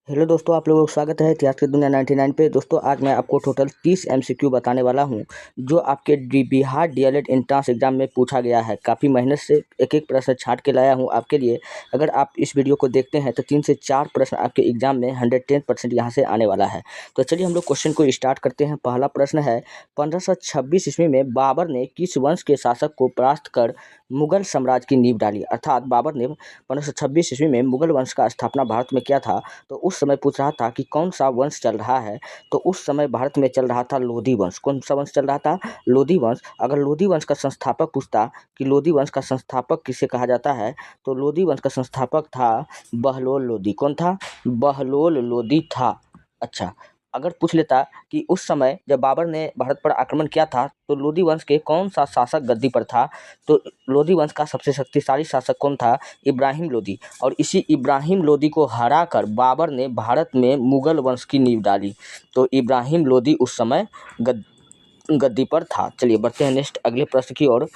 Hello दोस्तों, आप लोगों का स्वागत है इतिहास की दुनिया 99 पे। दोस्तों आज मैं आपको टोटल 30 एमसीक्यू बताने वाला हूं जो आपके बिहार डीएलएड एंट्रेंस एग्जाम में पूछा गया है। काफ़ी मेहनत से एक एक प्रश्न छांट के लाया हूं आपके लिए। अगर आप इस वीडियो को देखते हैं तो 3 से 4 प्रश्न आपके एग्जाम में 110% यहाँ से आने वाला है। तो चलिए हम लोग क्वेश्चन को स्टार्ट करते हैं। पहला प्रश्न है, 1526 ईस्वी में बाबर ने किस वंश के शासक को परास्त कर मुगल साम्राज्य की नींव डाली? अर्थात बाबर ने 1526 ईस्वी में मुगल वंश का स्थापना भारत में किया था। तो उस समय पूछ रहा था कि कौन सा वंश चल रहा है। तो उस समय भारत में चल रहा था लोधी वंश। कौन सा वंश चल रहा था? लोधी वंश। अगर लोधी वंश का संस्थापक पूछता कि लोधी वंश का संस्थापक किसे कहा जाता है, तो लोधी वंश का संस्थापक था बहलोल लोधी। कौन था? बहलोल लोधी था। अच्छा, अगर पूछ लेता कि उस समय जब बाबर ने भारत पर आक्रमण किया था तो लोधी वंश के कौन सा शासक गद्दी पर था, तो लोधी वंश का सबसे शक्तिशाली शासक कौन था? इब्राहिम लोधी। और इसी इब्राहिम लोधी को हराकर बाबर ने भारत में मुगल वंश की नींव डाली। तो इब्राहिम लोधी उस समय गद्दी पर था। चलिए बढ़ते हैं नेक्स्ट अगले प्रश्न की ओर।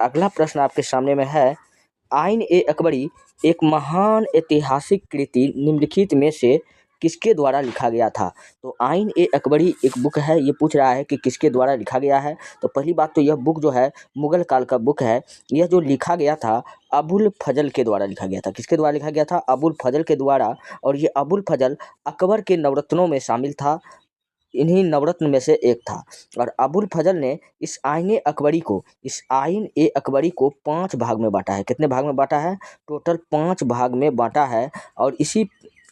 अगला प्रश्न आपके सामने में है, आइन ए अकबरी एक महान ऐतिहासिक कृति निम्नलिखित में से किसके द्वारा लिखा गया था? तो आइन ए अकबरी एक बुक है। ये पूछ रहा है कि किसके द्वारा लिखा गया है। तो पहली बात तो यह बुक जो है मुगल काल का बुक है। यह जो लिखा गया था अबुल फजल के द्वारा लिखा गया था। किसके द्वारा लिखा गया था? अबुल फजल के द्वारा। और ये अबुल फजल अकबर के नवरत्नों में शामिल था। इन्हीं नवरत्न में से एक था। और अबुल फजल ने इस आइन ए अकबरी को 5 भाग में बांटा है। कितने भाग में बांटा है? टोटल 5 भाग में बांटा है। और इसी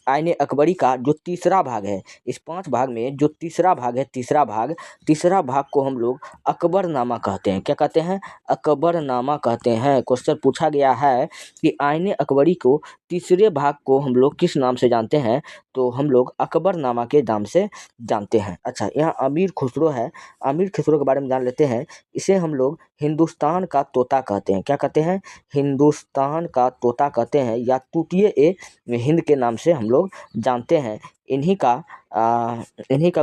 आइन ए अकबरी का जो तीसरा भाग है, इस 5 भाग में जो तीसरा भाग है, तीसरा भाग को हम लोग अकबरनामा कहते हैं। क्या कहते हैं? अकबरनामा कहते हैं। क्वेश्चन पूछा गया है कि आइन ए अकबरी को तीसरे भाग को हम लोग किस नाम से जानते हैं? तो हम लोग अकबरनामा के नाम से जानते हैं। अच्छा, यहाँ अमीर खुसरो है। अमीर खुसरो के बारे में जान लेते हैं। इसे हम लोग हिंदुस्तान का तोता कहते हैं। क्या कहते हैं? हिंदुस्तान का तोता कहते हैं, या तूतिए ए हिंद के नाम से हम लोग जानते हैं। इन्हीं का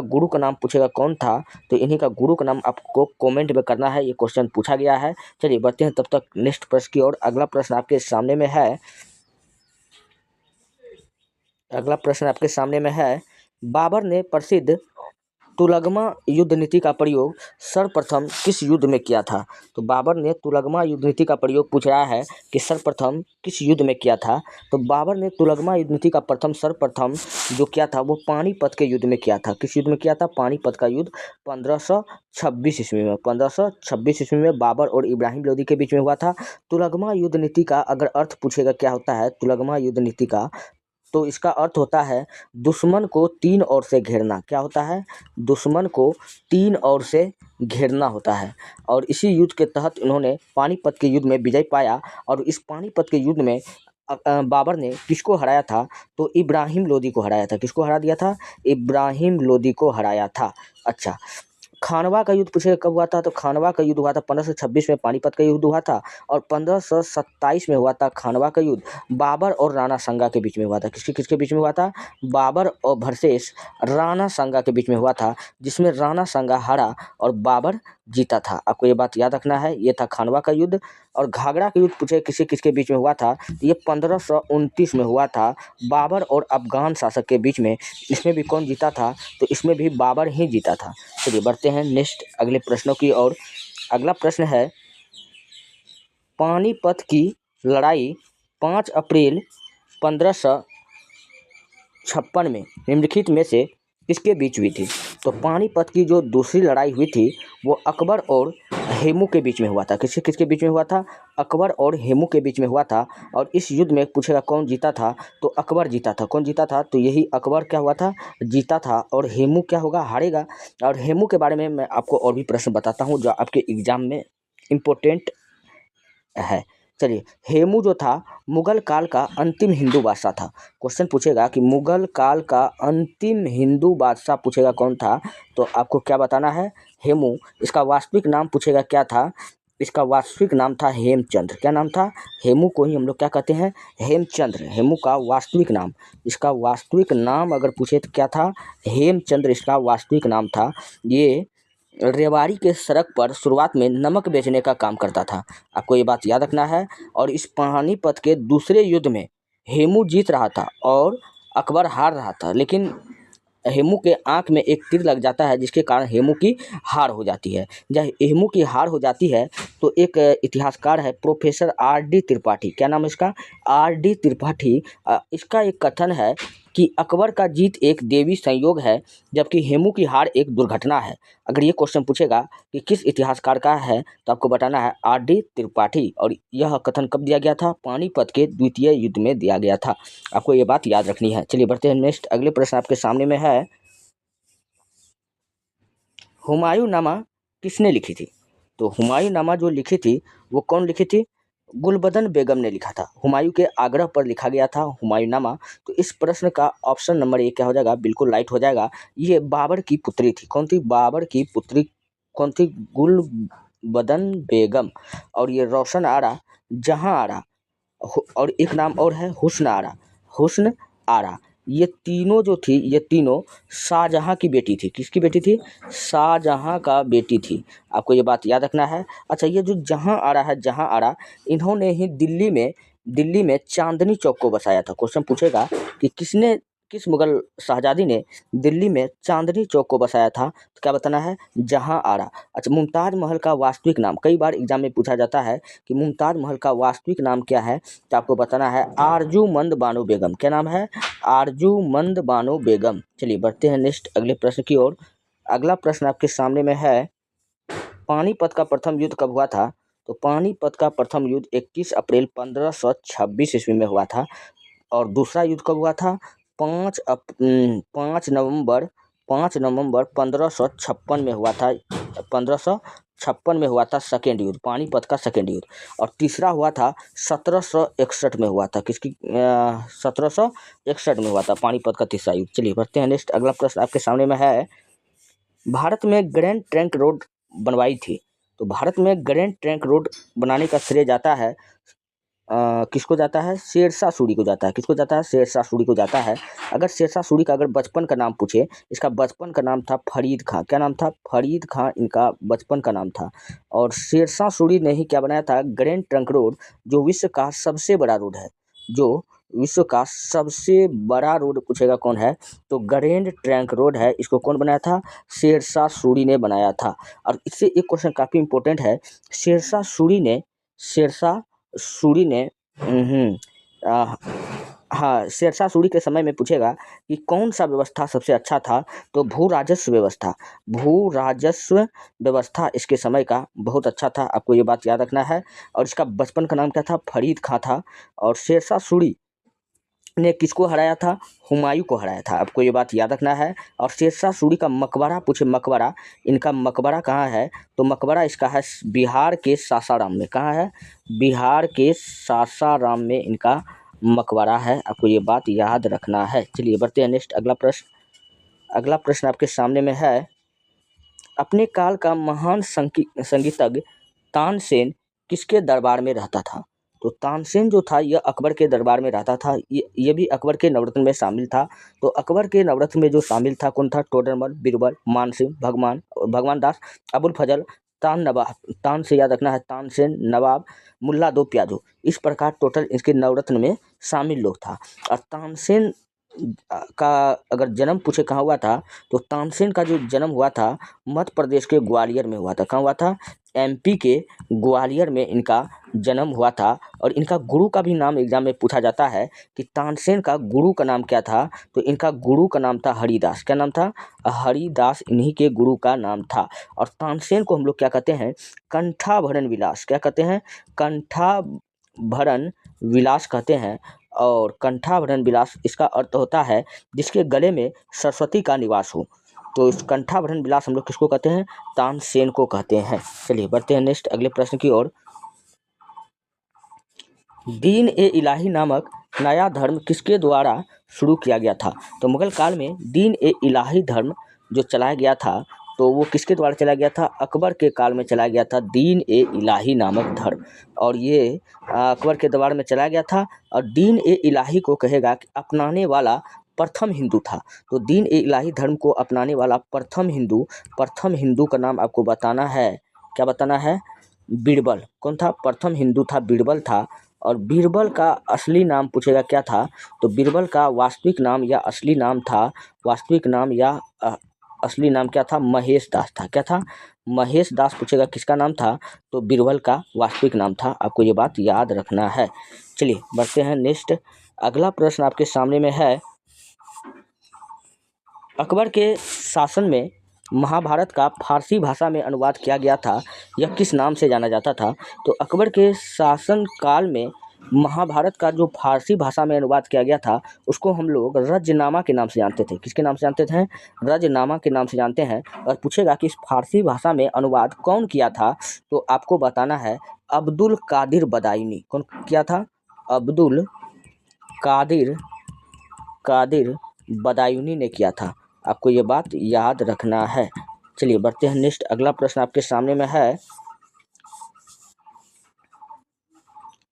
गुरु का नाम पूछेगा कौन था, तो इन्हीं का गुरु का नाम आपको कमेंट में करना है। ये क्वेश्चन पूछा गया है। चलिए बढ़ते हैं तब तक नेक्स्ट प्रश्न की ओर। अगला प्रश्न आपके सामने में है, बाबर ने प्रसिद्ध तुलगमा युद्ध नीति का प्रयोग सर्वप्रथम किस युद्ध में किया था? तो बाबर ने तुलगमा युद्ध नीति का प्रयोग पूछ रहा है कि सर्वप्रथम किस युद्ध में किया था। तो बाबर ने तुलगमा युद्ध नीति का सर्वप्रथम जो किया था वो पानीपत के युद्ध में किया था। किस युद्ध में किया था? पानीपत का युद्ध 1526 ईस्वी में। 1526 ईस्वी में बाबर और इब्राहिम लोदी के बीच में हुआ था। तुलगमा युद्ध नीति का अगर अर्थ पूछेगा क्या होता है तुलगमा युद्ध नीति का, तो इसका अर्थ होता है दुश्मन को 3 ओर से घेरना। क्या होता है? दुश्मन को 3 ओर से घेरना होता है। और इसी युद्ध के तहत इन्होंने पानीपत के युद्ध में विजय पाया। और इस पानीपत के युद्ध में बाबर ने किसको हराया था? तो इब्राहिम लोदी को हराया था। किसको हरा दिया था? इब्राहिम लोदी को हराया था। अच्छा, खानवा का युद्ध पूछे कब हुआ था? तो खानवा का युद्ध हुआ था 1526 में। पानीपत का युद्ध हुआ था। और 1527 में हुआ था खानवा का युद्ध। बाबर और राणा सांगा के बीच में हुआ था। किसके बीच में हुआ था? बाबर और वर्सेस राणा सांगा के बीच में हुआ था, जिसमें राणा सांगा हारा और बाबर जीता था। आपको ये बात याद रखना है। ये था खानवा का युद्ध। और घाघरा का युद्ध पूछे किसके बीच में हुआ था? तो ये 1529 में हुआ था, बाबर और अफगान शासक के बीच में। इसमें भी कौन जीता था? तो इसमें भी बाबर ही जीता था। चलिए बढ़ते हैं नेक्स्ट अगले प्रश्नों की ओर। अगला प्रश्न है, पानीपत की लड़ाई 5 अप्रैल 1556 में निम्नलिखित में से किसके बीच हुई थी? तो पानीपत की जो दूसरी लड़ाई हुई थी वो अकबर और हेमू के बीच में हुआ था। किसके बीच में हुआ था? अकबर और हेमू के बीच में हुआ था। और इस युद्ध में पूछेगा कौन जीता था? तो अकबर जीता था। कौन जीता था? तो यही अकबर क्या हुआ था? जीता था। और हेमू क्या होगा? हारेगा। और हेमू के बारे में मैं आपको और भी प्रश्न बताता हूँ जो आपके एग्जाम में इम्पोर्टेंट है। चलिए, हेमू जो था मुगल काल का अंतिम हिंदू बादशाह था। क्वेश्चन पूछेगा कि मुगल काल का अंतिम हिंदू बादशाह पूछेगा कौन था, तो आपको क्या बताना है? हेमू। इसका वास्तविक नाम पूछेगा क्या था? इसका वास्तविक नाम था हेमचंद्र। क्या नाम था? हेमू को ही हम लोग क्या कहते हैं? हेमचंद्र। हेमू का वास्तविक नाम, इसका वास्तविक नाम अगर पूछे तो क्या था? हेमचंद्र इसका वास्तविक नाम था। ये रेवाड़ी के सड़क पर शुरुआत में नमक बेचने का काम करता था। आपको ये बात याद रखना है। और इस पानीपत के दूसरे युद्ध में हेमू जीत रहा था और अकबर हार रहा था, लेकिन हेमू के आंख में एक तीर लग जाता है, जिसके कारण हेमू की हार हो जाती है। जब हेमू की हार हो जाती है तो एक इतिहासकार है प्रोफेसर आर डी त्रिपाठी, क्या नाम है इसका, आर डी त्रिपाठी। इसका एक कथन है कि अकबर का जीत एक देवी संयोग है, जबकि हेमू की हार एक दुर्घटना है। अगर ये क्वेश्चन पूछेगा कि किस इतिहासकार का है, तो आपको बताना है आर डी त्रिपाठी। और यह कथन कब दिया गया था, पानीपत के द्वितीय युद्ध में दिया गया था। आपको ये बात याद रखनी है। चलिए बढ़ते हैं नेक्स्ट, अगले प्रश्न आपके सामने में है, हुमायूं नामा किसने लिखी थी। तो हुमायूं नामा जो लिखी थी वो कौन लिखी थी, गुलबदन बेगम ने लिखा था। हुमायूं के आग्रह पर लिखा गया था हुमायूं नामा। तो इस प्रश्न का ऑप्शन नंबर ए क्या हो जाएगा, बिल्कुल राइट हो जाएगा। ये बाबर की पुत्री थी, कौन थी, बाबर की पुत्री कौन थी, गुलबदन बेगम। और ये रोशन आरा, जहां आरा, और एक नाम और है हुस्न आरा, हुस्न आरा। ये तीनों जो थी, ये तीनों शाहजहां की बेटी थी। किसकी बेटी थी, शाहजहां का बेटी थी। आपको ये बात याद रखना है। अच्छा, ये जो जहां आरा है, जहां आरा, इन्होंने ही दिल्ली में चांदनी चौक को बसाया था। क्वेश्चन पूछेगा कि किस मुगल शहजादी ने दिल्ली में चांदनी चौक को बसाया था, तो क्या बताना है, जहां आरा। अच्छा, मुमताज महल का वास्तविक नाम, कई बार एग्जाम में पूछा जाता है कि मुमताज महल का वास्तविक नाम क्या है, तो आपको बताना है आरजूमंद बानो बेगम। क्या नाम है, आरजूमंद बानो बेगम। चलिए बढ़ते हैं नेक्स्ट अगले प्रश्न की ओर। अगला प्रश्न आपके सामने में है, पानीपत का प्रथम युद्ध कब हुआ था। तो पानीपत का प्रथम युद्ध 21 अप्रैल 1526 ईस्वी में हुआ था। और दूसरा युद्ध कब हुआ था, 5 नवंबर 1556 में हुआ था। 1556 में हुआ था सेकेंड युद्ध, पानीपत का सेकेंड युद्ध। और तीसरा हुआ था 1761 में हुआ था। किसकी, 1761 में हुआ था पानीपत का तीसरा युद्ध। चलिए बढ़ते हैं नेक्स्ट, अगला प्रश्न आपके सामने में है, भारत में ग्रैंड ट्रंक रोड बनवाई थी। तो भारत में ग्रैंड ट्रंक रोड बनाने का श्रेय जाता है किसको जाता है, शेरशाह सूरी को जाता है। किसको जाता है, शेरशाह सूरी को जाता है। अगर शेरशाह सूरी का अगर बचपन का नाम पूछे, इसका बचपन का नाम था फरीद खां। क्या नाम था, फरीद खां इनका बचपन का नाम था। और शेरशाह सूरी ने ही क्या बनाया था, ग्रैंड ट्रंक रोड, जो विश्व का सबसे बड़ा रोड है। जो विश्व का सबसे बड़ा रोड पूछेगा कौन है, तो ग्रैंड ट्रंक रोड है। इसको कौन बनाया था, शेरशाह सूरी ने बनाया था। और इससे एक क्वेश्चन काफ़ी इंपॉर्टेंट है, शेरशाह सूरी ने हाँ, शेरशाह सूरी के समय में पूछेगा कि कौन सा व्यवस्था सबसे अच्छा था, तो भू राजस्व व्यवस्था इसके समय का बहुत अच्छा था। आपको ये बात याद रखना है। और इसका बचपन का नाम क्या था, फरीद खां था। और शेरशाह सूरी ने किसको हराया था, हुमायूं को हराया था। आपको ये बात याद रखना है। और शेरशाह सूरी का मकबरा पूछे, मकबरा, इनका मकबरा कहाँ है, तो मकबरा इसका है बिहार के सासाराम में। कहाँ है, बिहार के सासाराम में इनका मकबरा है। आपको ये बात याद रखना है। चलिए बढ़ते हैं नेक्स्ट, अगला प्रश्न आपके सामने में है, अपने काल का महान संगीतज्ञ तानसेन किसके दरबार में रहता था। तो तानसेन जो था यह अकबर के दरबार में रहता था। ये भी अकबर के नवरत्न में शामिल था। तो अकबर के नवरत्न में जो शामिल था कौन था, टोडरमल, बीरबल, मानसिंह, भगवान दास, अबुल फजल, तान से याद रखना है, तानसेन, नवाब, मुल्ला दो प्याजो। इस प्रकार टोटल इसके नवरत्न में शामिल लोग था। और तानसेन का अगर जन्म पूछे कहाँ हुआ था, तो तानसेन का जो जन्म हुआ था मध्य प्रदेश के ग्वालियर में हुआ था। कहाँ हुआ था, एमपी के ग्वालियर में इनका जन्म हुआ था। और इनका गुरु का भी नाम एग्जाम में पूछा जाता है कि तानसेन का गुरु का नाम क्या था, तो इनका गुरु का नाम था हरिदास। क्या नाम था, हरिदास इन्हीं के गुरु का नाम था। और तानसेन को हम लोग क्या कहते हैं, कंठाभरण विलास। क्या कहते हैं, कंठाभरण विलास कहते हैं। और कंठाभरण विलास इसका अर्थ होता है जिसके गले में सरस्वती का निवास हो। तो इस कंठाभरण विलास हम लोग किसको कहते हैं, तानसेन को कहते हैं। चलिए बढ़ते हैं नेक्स्ट अगले प्रश्न की ओर। दीन ए इलाही नामक नया धर्म किसके द्वारा शुरू किया गया था। तो मुगल काल में दीन ए इलाही धर्म जो चलाया गया था, तो वो किसके द्वारा चलाया गया था, अकबर के काल में चलाया गया था दीन ए इलाही नामक धर्म। और ये अकबर के दरबार में चलाया गया था। और दीन ए इलाही को कहेगा कि अपनाने वाला प्रथम हिंदू था। तो दीन ए इलाही धर्म को अपनाने वाला प्रथम हिंदू का नाम आपको बताना है। क्या बताना है, बीरबल। कौन था, प्रथम हिंदू था, बीरबल था। और बीरबल का असली नाम पूछेगा क्या था, तो बीरबल का वास्तविक नाम या असली नाम था, वास्तविक नाम या असली नाम क्या था, महेश दास था। क्या था, महेश दास पूछेगा किसका नाम था, तो बीरबल का वास्तविक नाम था। आपको ये बात याद रखना है। चलिए बढ़ते हैं नेक्स्ट। अगला प्रश्न आपके सामने में है, अकबर के शासन में महाभारत का फारसी भाषा में अनुवाद किया गया था, यह किस नाम से जाना जाता था। तो अकबर के शासन काल में महाभारत का जो फारसी भाषा में अनुवाद किया गया था उसको हम लोग रजनामा के नाम से जानते थे। किसके नाम से जानते थे, रजनामा के नाम से जानते हैं। और पूछेगा कि इस फारसी भाषा में अनुवाद कौन किया था, तो आपको बताना है अब्दुल कादिर बदायूनी। कौन किया था, अब्दुल कादिर बदायूनी ने किया था। आपको ये बात याद रखना है। चलिए बढ़ते हैं नेक्स्ट। अगला प्रश्न आपके सामने में है,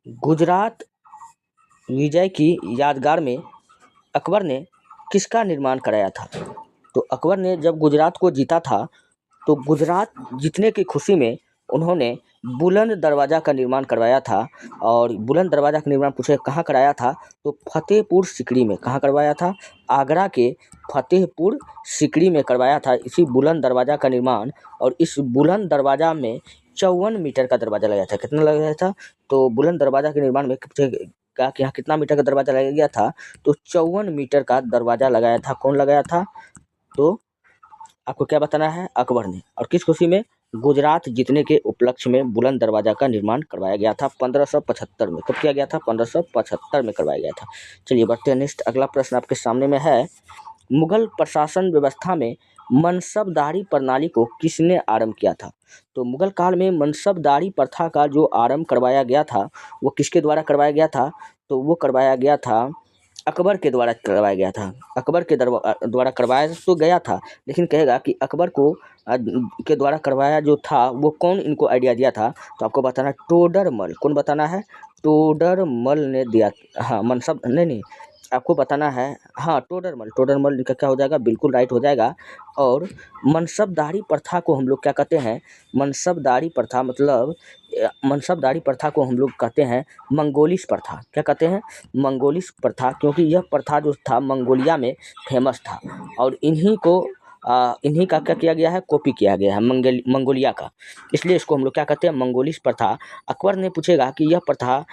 गुजरात विजय की यादगार में अकबर ने किसका निर्माण कराया था। तो अकबर ने जब गुजरात को जीता था तो गुजरात जीतने की खुशी में उन्होंने बुलंद दरवाज़ा का निर्माण करवाया था। और बुलंद दरवाज़ा का निर्माण पूछे कहाँ कराया था, तो फतेहपुर सीकरी में। कहाँ करवाया था, आगरा के फतेहपुर सीकरी में करवाया था इसी बुलंद दरवाज़ा का निर्माण। और इस बुलंद दरवाज़ा में 54 मीटर का दरवाज़ा लगाया था। कितना लगाया था, तो बुलंद दरवाज़ा के निर्माण में कहा कि यहाँ कितना मीटर का दरवाज़ा लगाया गया था, तो 54 मीटर का दरवाज़ा लगाया था। कौन लगाया था, तो आपको क्या बताना है, अकबर ने। और किस खुशी में, गुजरात जीतने के उपलक्ष्य में बुलंद दरवाज़ा का निर्माण करवाया गया था 1575 में। कब किया गया था, 1575 में करवाया गया था। चलिए बढ़ते हैं नेक्स्ट। अगला प्रश्न आपके सामने में है, मुगल प्रशासन व्यवस्था में मनसबदारी प्रणाली को किसने आरंभ किया था। तो मुगल काल में मनसबदारी प्रथा का जो आरंभ करवाया गया था वो किसके द्वारा करवाया गया था, तो वो करवाया गया था अकबर के द्वारा करवाया गया था। अकबर के द्वारा करवाया तो गया था, लेकिन कहेगा कि अकबर को के द्वारा करवाया जो था वो कौन इनको आइडिया दिया था, तो आपको बताना टोडरमल। कौन बताना है, टोडरमल ने दिया। हाँ मनसब नहीं, आपको बताना है, हाँ टोडरमल इनका क्या हो जाएगा, बिल्कुल राइट हो जाएगा। और मनसबदारी प्रथा को हम लोग क्या कहते हैं, मनसबदारी प्रथा मतलब मनसबदारी प्रथा को हम लोग कहते हैं मंगोलिश प्रथा। क्या कहते हैं, मंगोलिश प्रथा, क्योंकि यह प्रथा जो था मंगोलिया में फेमस था। और इन्हीं का क्या किया गया है, कॉपी किया गया है मंगोलिया का, इसलिए इसको हम लोग क्या कहते हैं, मंगोलिश प्रथा। अकबर ने पूछेगा कि यह प्रथा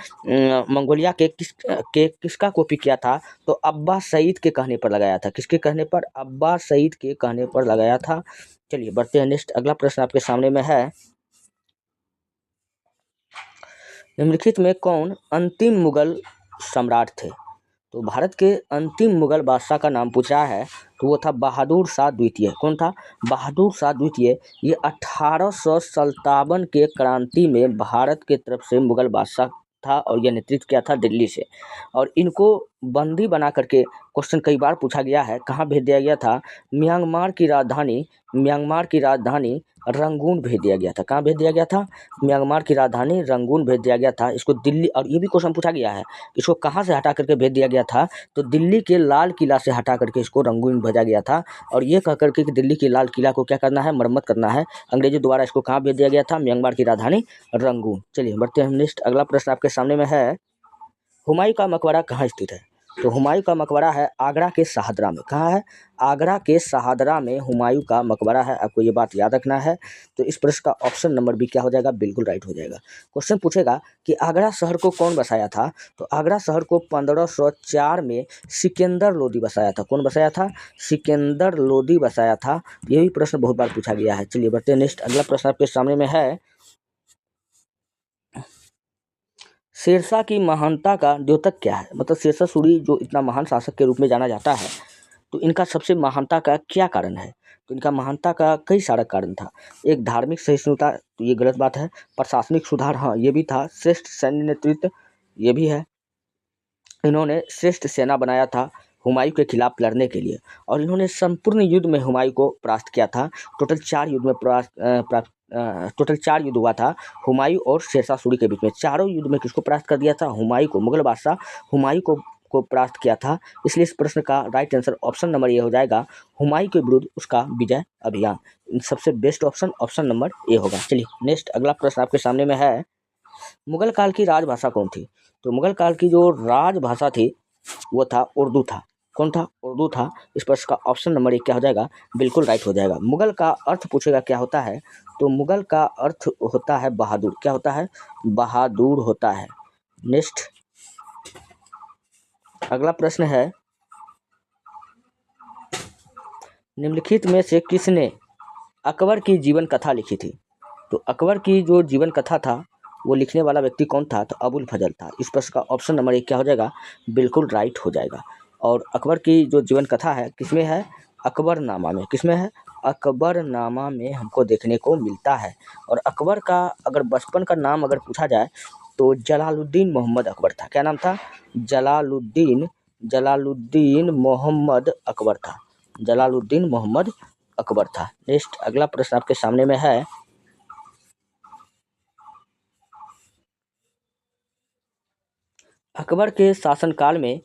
मंगोलिया के किसका कॉपी किया था, तो अब्बास सईद के कहने पर लगाया था। किसके कहने पर, अब्बास सईद के कहने पर लगाया था। चलिए बढ़ते हैं नेक्स्ट। अगला प्रश्न आपके सामने में है, निम्नलिखित में कौन अंतिम मुगल सम्राट थे। तो भारत के अंतिम मुगल बादशाह का नाम पूछ रहा है, तो वो था बहादुर शाह द्वितीय। कौन था, बहादुर शाह द्वितीय। ये 1857 के क्रांति में भारत के तरफ से मुगल बादशाह था और यह नेतृत्व किया था दिल्ली से। और इनको बंदी बना करके क्वेश्चन कई बार पूछा गया है, कहाँ भेज दिया गया था, म्यांमार की राजधानी रंगून भेज दिया गया था। कहाँ भेज दिया गया था, म्यांमार की राजधानी रंगून भेज दिया गया था। इसको दिल्ली, और ये भी क्वेश्चन पूछा गया है, इसको कहाँ से हटा करके भेज दिया गया था, तो दिल्ली के लाल किला से हटा करके इसको रंगून भेजा गया था। और ये कह करके कि दिल्ली के लाल किला को क्या करना है, मरम्मत करना है। अंग्रेजों द्वारा इसको कहाँ भेज दिया गया था, म्यांमार की राजधानी रंगून। चलिए बढ़ते हैं नेक्स्ट। अगला प्रश्न आपके सामने में है, हुमायूं का मकबरा कहाँ स्थित है। तो हुमायूं का मकबरा है आगरा के शाहदरा में। कहाँ है, आगरा के शाहदरा में हुमायूं का मकबरा है। आपको ये बात याद रखना है। तो इस प्रश्न का ऑप्शन नंबर बी क्या हो जाएगा, बिल्कुल राइट हो जाएगा। क्वेश्चन पूछेगा कि आगरा शहर को कौन बसाया था। तो आगरा शहर को 1504 में सिकंदर लोदी बसाया था। कौन बसाया था, सिकंदर लोदी बसाया था। ये भी प्रश्न बहुत बार पूछा गया है। चलिए बढ़ते हैं नेक्स्ट। अगला प्रश्न आपके सामने में है, शेरशाह की महानता का द्योतक क्या है। मतलब शेरशाह सूरी जो इतना महान शासक के रूप में जाना जाता है, तो इनका सबसे महानता का क्या कारण है। तो इनका महानता का कई सारा कारण था। एक धार्मिक सहिष्णुता, तो ये गलत बात है। प्रशासनिक सुधार, हाँ ये भी था। श्रेष्ठ सैन्य नेतृत्व, ये भी है। इन्होंने श्रेष्ठ सेना बनाया था हुमायूं के खिलाफ लड़ने के लिए। और इन्होंने संपूर्ण युद्ध में हुमायूं को परास्त किया था। टोटल 4 युद्ध में टोटल 4 युद्ध हुआ था हुमायूं और शेरशाह सूरी के बीच में। चारों युद्ध में किसको परास्त कर दिया था, हुमायूं को। मुगल बादशाह हुमायूं को परास्त किया था। इसलिए इस प्रश्न का right answer option number A हो जाएगा, हुमायूं के विरुद्ध उसका विजय अभियान। सबसे बेस्ट ऑप्शन नंबर ए होगा। चलिए नेक्स्ट। अगला प्रश्न आपके सामने में है, मुगल काल की राजभाषा कौन थी। तो मुगल काल की जो राजभाषा थी वो था उर्दू था। कौन था? उर्दू था। इस प्रश्न का ऑप्शन नंबर 1 क्या हो जाएगा? बिल्कुल राइट हो जाएगा। मुगल का अर्थ पूछेगा क्या होता है, तो मुगल का अर्थ होता है बहादुर। क्या होता है? बहादुर होता है। नेक्स्ट अगला प्रश्न है, निम्नलिखित में से किसने अकबर की जीवन कथा लिखी थी? तो अकबर की जो जीवन कथा था वो लिखने वाला व्यक्ति कौन था? तो अबुल फजल था। इस प्रश्न का ऑप्शन नंबर 1 क्या हो जाएगा? बिल्कुल राइट हो जाएगा। और अकबर की जो जीवन कथा है किसमें है? अकबरनामा में। किसमें है? अकबरनामा में हमको देखने को मिलता है। और अकबर का अगर बचपन का नाम अगर पूछा जाए तो जलालुद्दीन मोहम्मद अकबर था। क्या नाम था? जलालुद्दीन मोहम्मद अकबर था। जलालुद्दीन मोहम्मद अकबर था। नेक्स्ट अगला प्रश्न आपके सामने में है, अकबर के शासनकाल में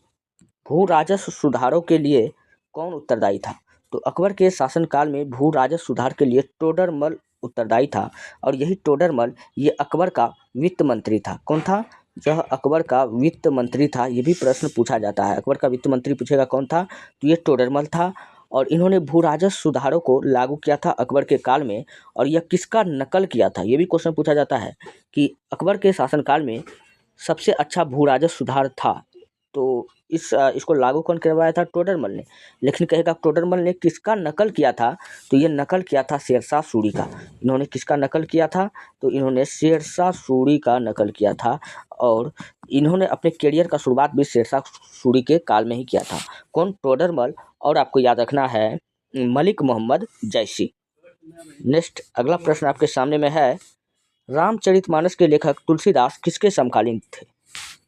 भू राजस्व सुधारों के लिए कौन उत्तरदायी था? तो अकबर के शासनकाल में भू राजस्व सुधार के लिए टोडरमल उत्तरदायी था। और यही टोडरमल ये अकबर का वित्त मंत्री था। कौन था? यह अकबर का वित्त मंत्री था। ये भी प्रश्न पूछा जाता है। अकबर का वित्त मंत्री पूछेगा कौन था? तो ये टोडरमल था। और इन्होंने भू राजस्व सुधारों को लागू किया था अकबर के काल में। और यह किसका नकल किया था? ये भी क्वेश्चन पूछा जाता है कि अकबर के शासनकाल में सबसे अच्छा भू राजस्व सुधार था, तो इसको लागू कौन करवाया था? टोडरमल ने। लेकिन कहेगा टोडरमल ने किसका नकल किया था? तो ये नकल किया था शेरशाह सूरी का। इन्होंने किसका नकल किया था? तो इन्होंने शेरशाह सूरी का नकल किया था। और इन्होंने अपने करियर का शुरुआत भी शेरशाह सूरी के काल में ही किया था। कौन? टोडरमल। और आपको याद रखना है मलिक मोहम्मद जैसी। नेक्स्ट अगला प्रश्न आपके सामने में है, रामचरितमानस के लेखक तुलसीदास किसके समकालीन थे?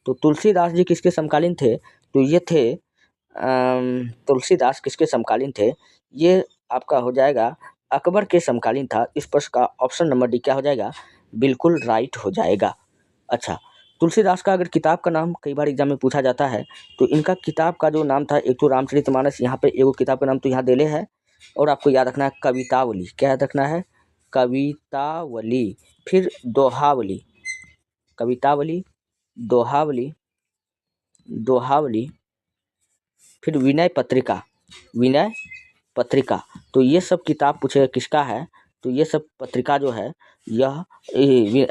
तो तुलसीदास जी किसके समकालीन थे? तो ये थे तुलसीदास किसके समकालीन थे? ये आपका हो जाएगा अकबर के समकालीन था। इस प्रश्न का ऑप्शन नंबर डी क्या हो जाएगा? बिल्कुल राइट हो जाएगा। अच्छा, तुलसीदास का अगर किताब का नाम कई बार एग्जाम में पूछा जाता है तो इनका किताब का जो नाम था, एक तो रामचरितमानस, यहाँ पे एगो किताब का नाम तो यहाँ देले है। और आपको याद रखना है कवितावली। क्या याद रखना है? कवितावली। फिर दोहावली। कवितावली, दोहावली, दोहावली, फिर विनय पत्रिका। विनय पत्रिका। तो ये सब किताब पूछेगा किसका है? तो ये सब पत्रिका जो है यह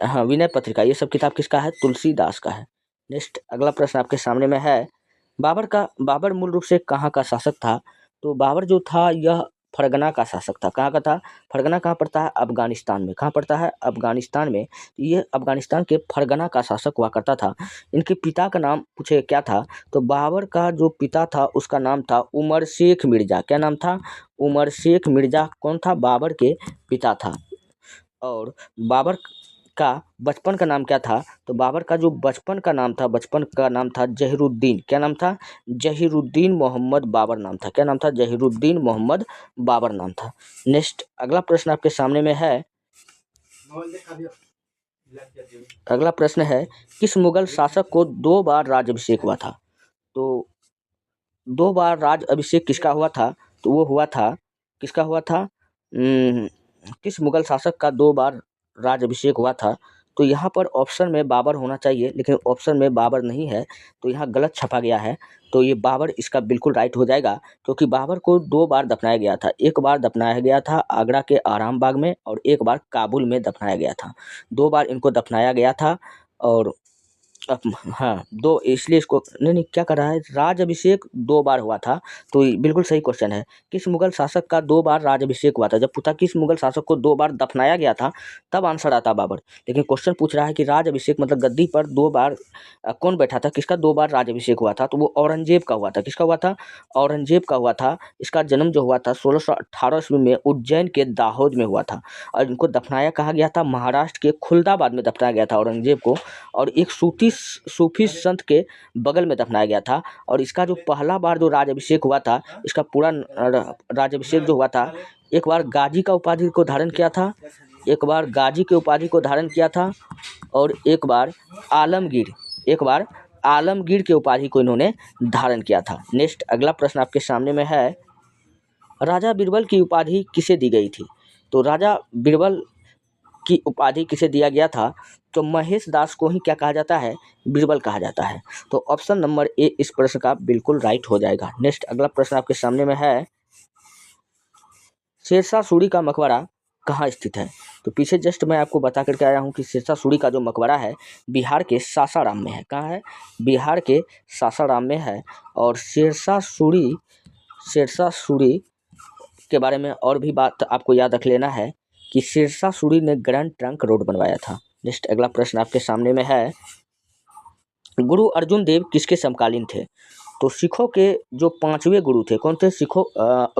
हाँ विनय पत्रिका, ये सब किताब किसका है? तुलसीदास का है। नेक्स्ट अगला प्रश्न आपके सामने में है, बाबर मूल रूप से कहाँ का शासक था? तो बाबर जो था यह फरगना का शासक था। कहाँ का था? फरगना कहाँ पड़ता है? अफगानिस्तान में। कहाँ पड़ता है? अफगानिस्तान में। ये अफगानिस्तान के फरगना का शासक हुआ करता था। इनके पिता का नाम पूछे क्या था? तो बाबर का जो पिता था उसका नाम था उमर शेख मिर्जा। क्या नाम था? उमर शेख मिर्जा कौन था? बाबर के पिता था। और बाबर का बचपन का नाम क्या था? तो बाबर का जो बचपन का नाम था जहीरुद्दीन। क्या नाम था? जहीरुद्दीन मोहम्मद बाबर नाम था। क्या नाम था? जहीरुद्दीन मोहम्मद बाबर नाम था। नेक्स्ट अगला प्रश्न आपके सामने में है, अगला प्रश्न है, किस मुगल शासक को 2 बार राज्याभिषेक हुआ था? तो 2 बार राज्याभिषेक किसका हुआ था? तो वो हुआ था, किसका हुआ था? किस मुगल शासक का 2 बार राज्याभिषेक हुआ था? तो यहाँ पर ऑप्शन में बाबर होना चाहिए, लेकिन ऑप्शन में बाबर नहीं है, तो यहाँ गलत छपा गया है। तो ये बाबर इसका बिल्कुल राइट हो जाएगा, क्योंकि बाबर को 2 बार दफनाया गया था। एक बार दफनाया गया था आगरा के आराम बाग में और एक बार काबुल में दफनाया गया था। 2 बार इनको दफनाया गया था। और हाँ, 2 इसलिए इसको नहीं क्या कर रहा है, राज्याभिषेक 2 बार हुआ था। तो ये बिल्कुल सही क्वेश्चन है। किस मुगल शासक का 2 बार राज्याभिषेक हुआ था? जब पूछा किस मुगल शासक को 2 बार दफनाया गया था तब आंसर आता बाबर। लेकिन क्वेश्चन पूछ रहा है कि राज्याभिषेक मतलब गद्दी पर 2 बार कौन बैठा था? किसका 2 बार राज्याभिषेक हुआ था? तो वो औरंगजेब का हुआ था। किसका हुआ था? औरंगजेब का हुआ था। इसका जन्म जो हुआ था 1618 ईस्वी में उज्जैन के दाहोद में हुआ था। और इनको दफनाया कहाँ गया था? महाराष्ट्र के खुलदाबाद में दफनाया गया था औरंगजेब को। और एक सूफी संत के बगल में दफनाया गया था। और इसका जो पहला बार जो राज्याभिषेक हुआ था, इसका पूरा राज्याभिषेक जो हुआ था, एक बार गाजी का उपाधि को धारण किया था, एक बार गाजी के उपाधि को धारण किया था, और एक बार आलमगीर के उपाधि को इन्होंने धारण किया था। नेक्स्ट अगला प्रश्न आपके सामने में है, राजा बीरबल की उपाधि किसे दी गई थी? तो राजा बीरबल की उपाधि किसे दिया गया था? तो महेश दास को ही क्या कहा जाता है? बीरबल कहा जाता है। तो ऑप्शन नंबर ए इस प्रश्न का बिल्कुल राइट हो जाएगा। नेक्स्ट अगला प्रश्न आपके सामने में है, शेरशाह सूरी का मकबरा कहाँ स्थित है? तो पीछे जस्ट मैं आपको बता करके आया हूँ कि शेरशाह सूरी का जो मकबरा है बिहार के सासाराम में है। कहाँ है? बिहार के सासाराम में है। और शेरशाह सूरी के बारे में और भी बात आपको याद रख लेना है कि शेरशाह सूरी ने ग्रैंड ट्रंक रोड बनवाया था। नेक्स्ट अगला प्रश्न आपके सामने में है, गुरु अर्जुन देव किसके समकालीन थे? तो सिखों के जो 5वें गुरु थे, कौन थे?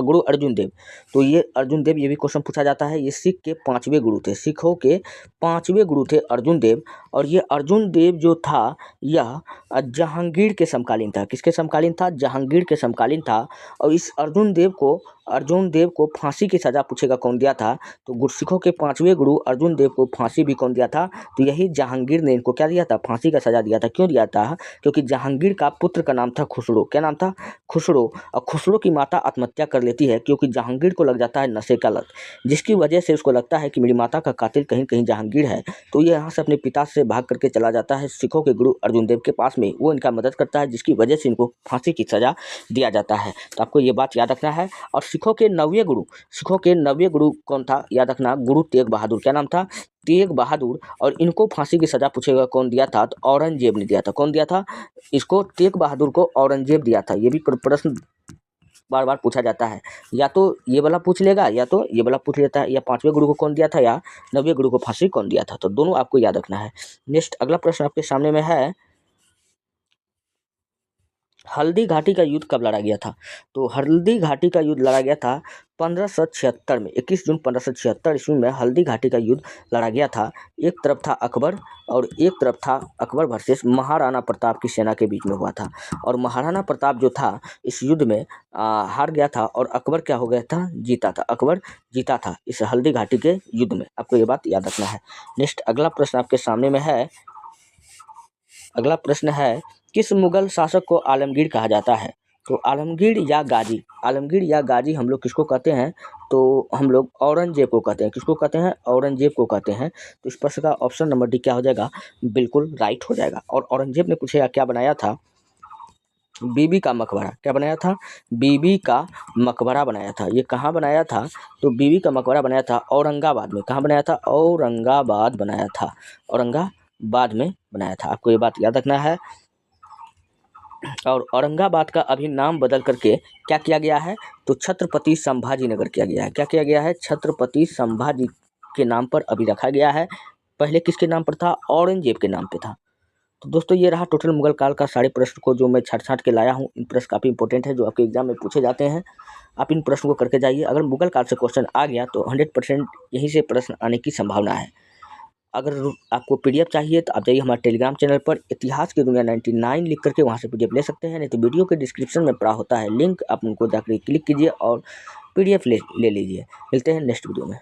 गुरु अर्जुन देव। तो ये अर्जुन देव, ये भी क्वेश्चन पूछा जाता है, ये सिख के 5वें गुरु थे। सिखों के 5वें गुरु थे अर्जुन देव। और ये अर्जुन देव जो था यह जहांगीर के समकालीन था। किसके समकालीन था? जहांगीर के समकालीन था। और इस अर्जुन देव को फांसी की सज़ा पूछेगा कौन दिया था? तो गुरसिखों के 5वें गुरु अर्जुन देव को फांसी भी कौन दिया था? तो यही जहांगीर ने इनको क्या दिया था? फांसी का सज़ा दिया था। क्यों दिया था? क्योंकि जहांगीर का पुत्र का नाम था खुसरो। क्या नाम था? खुसरो। और खुसरो की माता आत्महत्या कर लेती है क्योंकि जहांगीर को लग जाता है नशे का लत, जिसकी वजह से उसको लगता है कि मेरी माता का कातिल कहीं कहीं जहांगीर है। तो ये यहाँ से अपने पिता से भाग करके चला जाता है सिखों के गुरु अर्जुन देव के पास में। वो इनका मदद करता है, जिसकी वजह से इनको फांसी की सज़ा दिया जाता है। तो आपको ये बात याद रखना है। और सिखों के 9वें गुरु कौन था? याद रखना, गुरु तेग बहादुर। क्या नाम था? तेग बहादुर। और इनको फांसी की सज़ा पूछेगा कौन दिया था? तो औरंगजेब ने दिया था। कौन दिया था? इसको तेग बहादुर को औरंगजेब दिया था। ये भी प्रश्न बार बार पूछा जाता है, या तो ये वाला पूछ लेगा या तो ये वाला पूछ लेता है, या 5वें गुरु को कौन दिया था या 9वें गुरु को फांसी कौन दिया था। तो दोनों आपको याद रखना है। नेक्स्ट अगला प्रश्न आपके सामने में है, हल्दी घाटी का युद्ध कब लड़ा गया था? तो हल्दी घाटी का युद्ध लड़ा गया था 1576 में। 21 जून 1576 ईस्वी में हल्दी घाटी का युद्ध लड़ा गया था। एक तरफ था अकबर और एक तरफ था अकबर वर्सेस महाराणा प्रताप की सेना के बीच में हुआ था। और महाराणा प्रताप जो था इस युद्ध में हार गया था और अकबर क्या हो गया था? जीता था। अकबर जीता था इस हल्दी घाटी के युद्ध में। आपको ये बात याद रखना है। नेक्स्ट अगला प्रश्न आपके सामने में है, अगला प्रश्न है, किस मुगल शासक को आलमगीर कहा जाता है? तो आलमगीर या गाजी हम लोग किसको कहते हैं? तो हम लोग औरंगजेब को कहते हैं। किसको कहते हैं? औरंगजेब को कहते हैं। तो इस प्रश्न का ऑप्शन नंबर डी क्या हो जाएगा? बिल्कुल राइट हो जाएगा। और औरंगजेब ने पूछेगा क्या बनाया था? बीबी का मकबरा। क्या बनाया था? बीबी का मकबरा बनाया था। ये कहाँ बनाया था? तो बीबी का मकबरा बनाया था औरंगाबाद में। कहाँ बनाया था? औरंगाबाद बनाया था। औरंगाबाद में बनाया था। आपको ये बात याद रखना है। और औरंगाबाद का अभी नाम बदल करके क्या किया गया है? तो छत्रपति संभाजी नगर किया गया है। क्या किया गया है? छत्रपति संभाजी के नाम पर अभी रखा गया है। पहले किसके नाम पर था? औरंगजेब के नाम पे था। तो दोस्तों ये रहा टोटल मुगल काल का सारे प्रश्न को जो मैं छाट के लाया हूँ। इन प्रश्न काफ़ी इंपॉर्टेंट है जो आपके एग्जाम में पूछे जाते हैं। आप इन प्रश्नों को करके जाइए। अगर मुगल काल से क्वेश्चन आ गया तो 100% यहीं से प्रश्न आने की संभावना है। अगर आपको पीडीएफ चाहिए तो आप जाइए हमारे टेलीग्राम चैनल पर इतिहास की दुनिया 99 लिख करके वहाँ से पीडीएफ ले सकते हैं। नहीं तो वीडियो के डिस्क्रिप्शन में पड़ा होता है लिंक, आप उनको जाकर क्लिक कीजिए और पीडीएफ ले लीजिए। मिलते हैं नेक्स्ट वीडियो में।